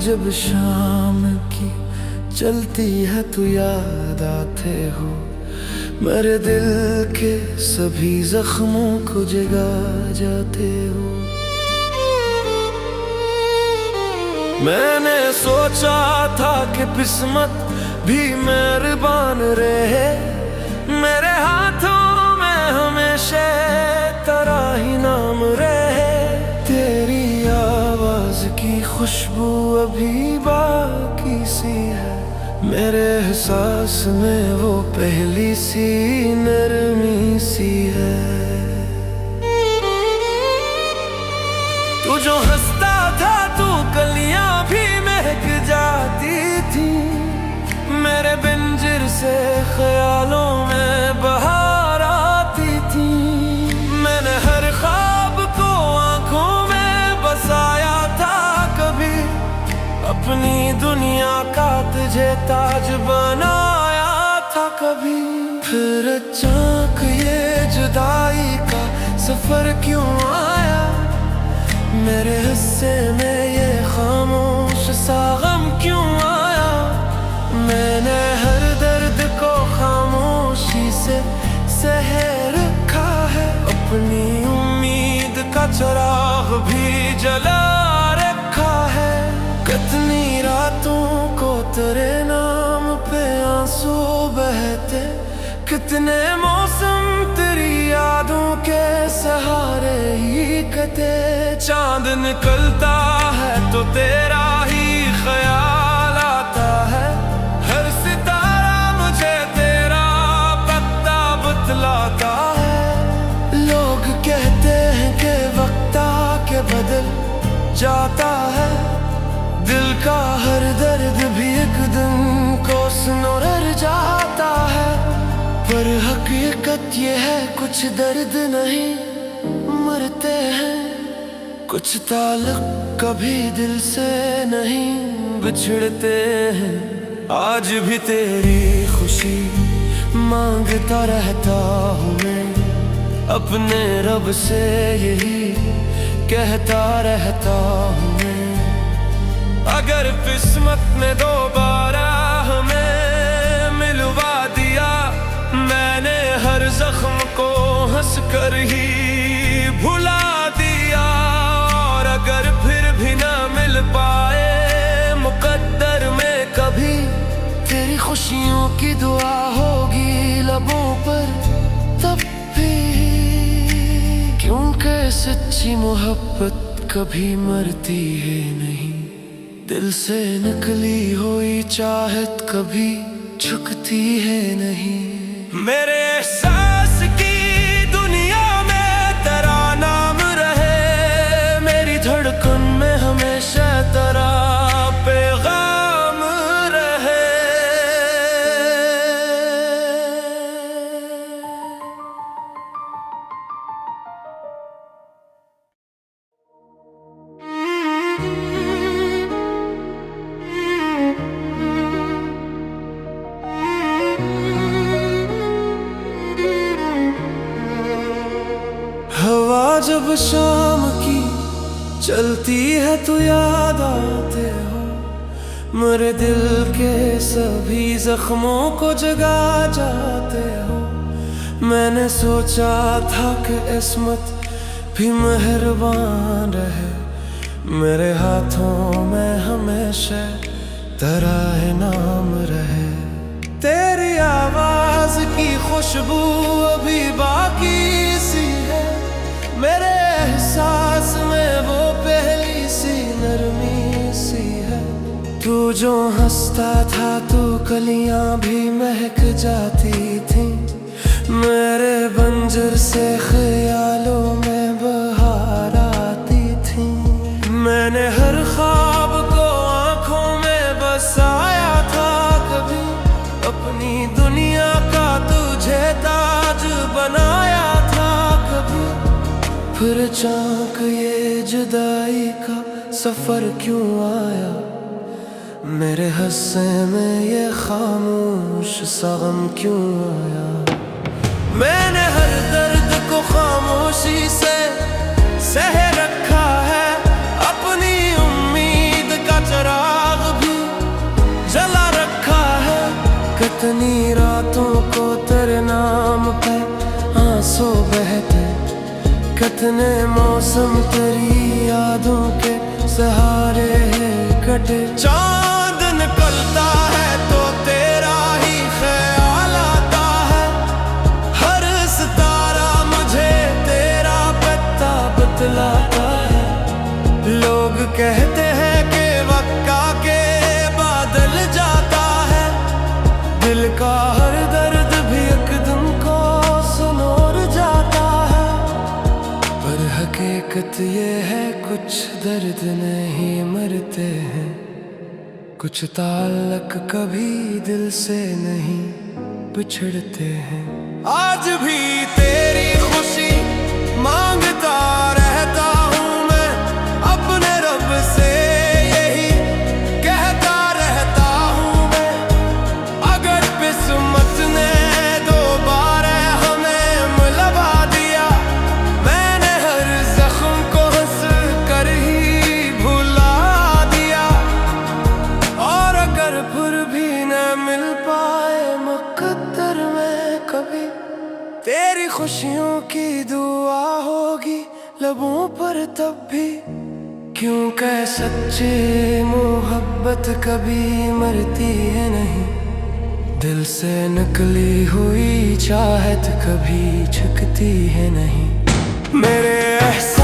जब शाम की चलती है तू याद आते हो, मेरे दिल के सभी जख्मों को जगा जाते हो। मैंने सोचा था कि किस्मत भी मेहरबान रहे, मेरे हाथों में हमेशा तेरा ही नाम रहे। तेरी आवाज की खुशबू अभी बाकी सी है, मेरे एहसास में वो पहली सी नरमी सी है। तू जो हंसता था तू कलियां भी महक जाती थी, मेरे बिंजिर से ख्यालों में बहार आती थी। मैंने हर ख्वाब को आंखों में बसाया था कभी, अपनी दुनिया का तुझे ताज बनाया था कभी। फिर अचानक ये जुदाई का सफर क्यों आया, मेरे हिस्से में ये खामोश सा गम क्यों आया। मैंने हर दर्द को खामोशी से सह रखा है, अपनी उम्मीद का चिराग भी जला रखा है। कितनी रातों को तेरे नाम पे आंसू बहते, कितने मौसम तेरी यादों के सहारे ही कटे। चांद निकलता है तो तेरा ही ख्याल आता है, हर सितारा मुझे तेरा पता बतलाता है। लोग कहते हैं कि वक्त आके बदल जाता है, दिल का हर दर्द भी एक दिन को सुनर जाता है। पर हकीकत ये है कुछ दर्द नहीं मरते हैं, कुछ ताल्लुक कभी दिल से नहीं बिछड़ते हैं। आज भी तेरी खुशी मांगता रहता हूँ मैं, अपने रब से यही कहता रहता हूँ मैं। अगर किस्मत ने दोबारा हमें मिलवा दिया, मैंने हर जख्म को हंस कर ही भुला दिया। और अगर फिर भी ना मिल पाए मुकद्दर में कभी, तेरी खुशियों की दुआ होगी लबों पर तब भी। क्योंकि सच्ची मोहब्बत कभी मरती है नहीं, दिल से निकली हुई चाहत कभी झुकती है नहीं। मेरे एहसास की दुनिया में तेरा नाम रहे, मेरी धड़कन में हमेशा तेरा पैगाम रहे। हवा जब शाम की चलती है तो याद आते हो, मेरे दिल के सभी जख्मों को जगा जाते हो। मैंने सोचा था कि किस्मत भी मेहरबान रहे, मेरे हाथों में हमेशा तेरा है नाम रहे। तेरी आवाज की खुशबू अभी बाकी सी है, मेरे एहसास में वो पहली सी नरमी सी है। तू जो हंसता था तू कलियां भी महक जाती थी, मेरे बंजर से ख्यालों में बहार आती थी। मैंने हर ख्वाब को आंखों में बसाया था कभी, अपनी दुनिया का तुझे ताज बनाया था कभी। फिर अचानक ये जुदाई का सफर क्यों आया, मेरे हिस्से में ये खामोश सा गम क्यों आया। मैंने हर दर्द को खामोशी से सह रखा है, अपनी उम्मीद का चराग कितनी रातों को तेरे नाम पे आंसू बहते, कितने मौसम तेरी यादों के सहारे हैं कटे। चांद निकलता है तो तेरा ही ख्याल आता है, हर सितारा मुझे तेरा पता बतलाता है। लोग कहते हैं कि वक्का के बादल जाता है, दिल का हर दर्द भी एक दिन को सुनोर जाता है। पर हकीकत ये है कुछ दर्द नहीं मरते हैं, कुछ ताल्लुक कभी दिल से नहीं बिछड़ते हैं। आज भी तेरी खुशी मांगता रहता हूँ मैं, अपने रब से यही कहता रहता हूँ मैं। अगर किस्मत ने दोबारा हमें मिलवा दिया, मैंने हर जख्म को हंस कर ही भुला दिया। और अगर फिर भी न मिल पाए मुकद्दर में कभी, तेरी खुशियों की दुआ होगी लबों पर तब भी। क्यों कह सच्चे मोहब्बत कभी मरती है नहीं, दिल से निकली हुई चाहत कभी झुकती है नहीं। मेरे एहसास